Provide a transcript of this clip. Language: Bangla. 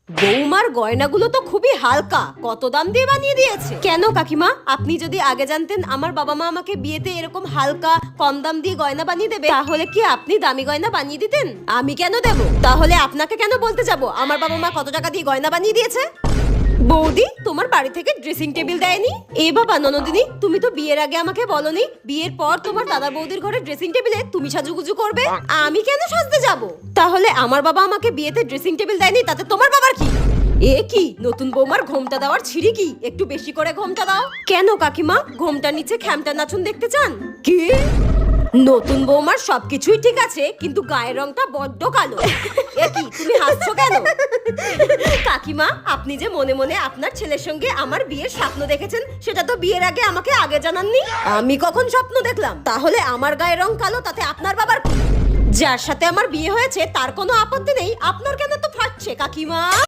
বৌমার গয়নাগুলো তো খুবই হালকা, কত দাম দিয়ে বানিয়ে দিয়েছে? কেন কাকিমা, আপনি যদি আগে জানতেন আমার বাবা মা আমাকে বিয়েতে এরকম হালকা কম দাম দিয়ে গয়না বানিয়ে দেবে, তাহলে কি আপনি দামি গয়না বানিয়ে দিতেন? আমি কেন দেব? তাহলে আপনাকে কেন বলতে যাব আমার বাবা মা কত টাকা দিয়ে গয়না বানিয়ে দিয়েছে? বৌদি, তোমার বাড়ি থেকে ড্রেসিং টেবিল দেয়নি? এ বাবা ননদিনী, তুমি তো বিয়ের আগে আমাকে বলনি বিয়ের পর তোমার দাদা বৌদির ঘরে ড্রেসিং টেবিলে তুমি সাজুগুজু করবে। আমি কেন সাজতে যাব? তাহলে আমার বাবা আমাকে বিয়েতে ড্রেসিং টেবিল দেয়নি, তাতে তোমার বাবার কি? এ কি নতুন বৌমার ঘোমটা দেওয়ার ছিঁড়ি কি? একটু বেশি করে ঘোমটা দাও। কেন কাকিমা, ঘোমটার নিচে খ্যামটা নাচুন দেখতে চান কি? নতুন বৌমার সবকিছুই ঠিক আছে, কিন্তু গায়ের রংটা বড্ড কালো। এ কি, তুমি হাসছো কেন? কাকিমা, আপনি যে মনে মনে আপনার ছেলের সঙ্গে আমার বিয়ের স্বপ্ন দেখেছেন, সেটা তো বিয়ের আগে আমাকে আগে জানাননি। আমি কখন স্বপ্ন দেখলাম? তাহলে আমার গায়ের রং কালো, তাতে আপনার বাবার কি? যার সাথে আমার বিয়ে হয়েছে তার কোনো আপত্তি নেই, আপনার কেন তো ফাটছে কাকিমা?